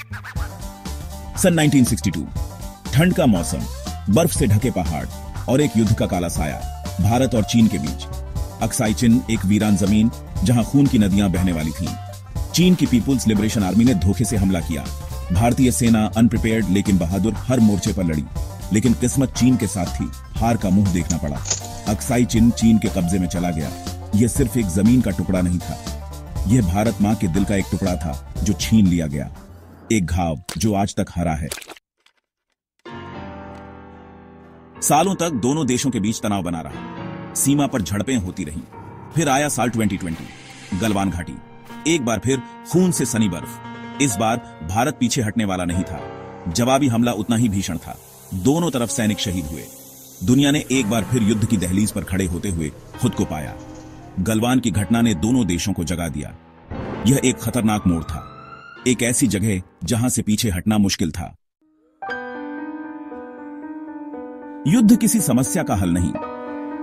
सन 1962, ठंड का मौसम, बर्फ से ढके पहाड़ और एक युद्ध का काला साया, भारत और चीन के बीच। अक्साई चिन एक वीरान जमीन जहां खून की नदियां बहने वाली थीं। चीन की पीपुल्स लिबरेशन आर्मी ने धोखे से हमला किया। भारतीय सेना अनप्रिपेयर्ड लेकिन बहादुर हर मोर्चे पर लड़ी, लेकिन किस्मत चीन के साथ थी। हार का मुंह देखना पड़ा। अक्साई चिन चीन के कब्जे में चला गया। यह सिर्फ एक जमीन का टुकड़ा नहीं था, यह भारत मां के दिल का एक टुकड़ा था जो छीन लिया गया। एक घाव जो आज तक हरा है। सालों तक दोनों देशों के बीच तनाव बना रहा, सीमा पर झड़पें होती रहीं। फिर आया साल 2020, गलवान घाटी। एक बार फिर खून से सनी बर्फ। इस बार भारत पीछे हटने वाला नहीं था। जवाबी हमला उतना ही भीषण था। दोनों तरफ सैनिक शहीद हुए। दुनिया ने एक बार फिर युद्ध की दहलीज पर खड़े होते हुए खुद को पाया। गलवान की घटना ने दोनों देशों को जगा दिया। यह एक खतरनाक मोड़ था, एक ऐसी जगह जहां से पीछे हटना मुश्किल था। युद्ध किसी समस्या का हल नहीं,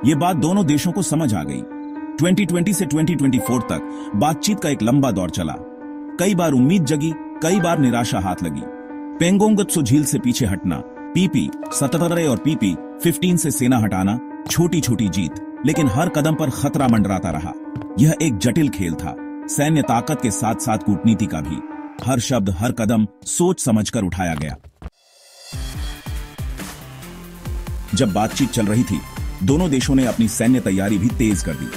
यह बात दोनों देशों को समझ आ गई। 2020 से 2024 तक बातचीत का एक लंबा दौर चला। कई बार उम्मीद जगी, कई बार निराशा हाथ लगी। पेंगोंग त्सो झील से पीछे हटना, PP 77 और PP 15 से सेना हटाना, छोटी छोटी जीत, लेकिन हर कदम पर खतरा मंडराता रहा। यह एक जटिल खेल था, सैन्य ताकत के साथ साथ कूटनीति का भी। हर शब्द, हर कदम सोच समझकर उठाया गया। जब बातचीत चल रही थी, दोनों देशों ने अपनी सैन्य तैयारी भी तेज कर दी।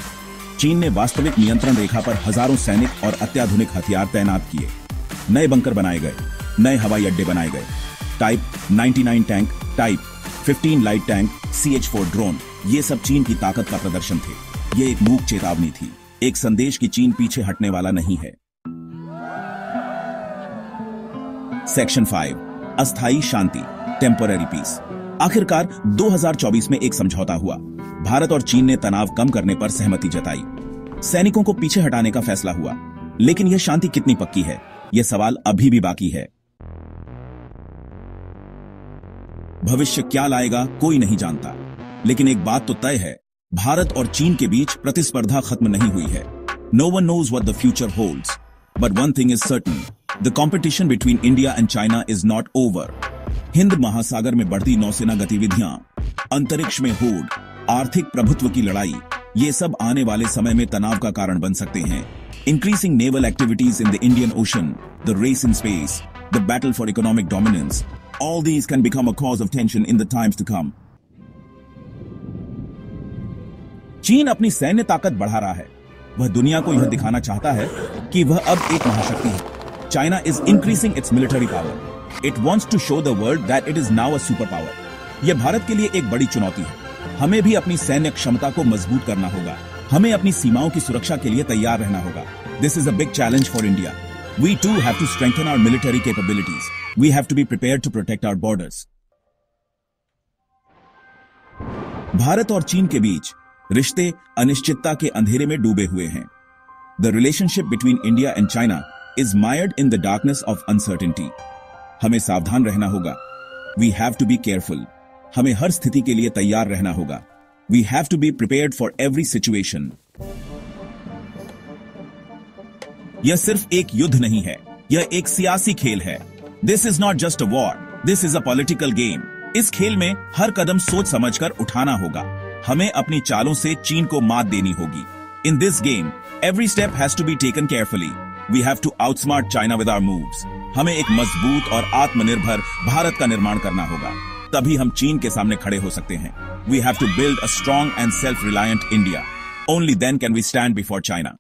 चीन ने वास्तविक नियंत्रण रेखा पर हजारों सैनिक और अत्याधुनिक हथियार तैनात किए। नए बंकर बनाए गए, नए हवाई अड्डे बनाए गए। Type 99 tank, type 15 light tank, CH-4 drone, ये सब चीन की ताकत का प्रदर्शन थे। ये एक मूक चेतावनी थी, एक संदेश कि चीन पीछे हटने वाला नहीं है। सेक्शन 5, अस्थायी शांति, टेम्पररी पीस। आखिरकार 2024 में एक समझौता हुआ। भारत और चीन ने तनाव कम करने पर सहमति जताई। सैनिकों को पीछे हटाने का फैसला हुआ। लेकिन यह शांति कितनी पक्की है, यह सवाल अभी भी बाकी है। भविष्य क्या लाएगा कोई नहीं जानता, लेकिन एक बात तो तय है, भारत और चीन के बीच प्रतिस्पर्धा खत्म नहीं हुई है। No one knows what the future holds, but one thing is certain: the competition between India and China is not over. Hind महासागर में बढ़ती नौसेना गतिविधियां, अंतरिक्ष में होड़, आर्थिक प्रभुत्व की लड़ाई, ये सब आने वाले समय में तनाव का कारण बन सकते हैं। Increasing naval activities in the Indian Ocean, the race in space, the battle for economic dominance, all these can become a cause of tension in the times to come. चीन अपनी सैन्य ताकत बढ़ा रहा है। वह दुनिया को यह दिखाना चाहता है कि वह अब एक महाशक्ति है। China is increasing its military power. It wants to show the world that it is now a superpower. यह भारत के लिए एक बड़ी चुनौती है। हमें भी अपनी सैन्य क्षमता को मजबूत करना होगा। हमें अपनी सीमाओं की सुरक्षा के लिए तैयार रहना होगा। This is a big challenge for India. We too have to strengthen our military capabilities. We have to be prepared to protect our borders. Bharat और चीन के बीच रिश्ते अनिश्चितता के अंधेरे में डूबे हुए हैं। The relationship between India and China is mired in the darkness of uncertainty. हमें सावधान रहना होगा। We have to be careful. हमें हर स्थिति के लिए तैयार रहना होगा। We have to be prepared for every situation. यह सिर्फ एक युद्ध नहीं है, यह एक सियासी खेल है। This is not just a war. This is a political game. इस खेल में हर कदम सोच समझकर उठाना होगा। हमें अपनी चालों से चीन को मात देनी होगी। In this game, every step has to be taken carefully. We have to outsmart China with our moves. हमें एक मजबूत और आत्मनिर्भर भारत का निर्माण करना होगा। तभी हम चीन के सामने खड़े हो सकते हैं। We have to build a strong and self-reliant India. Only then can we stand before China.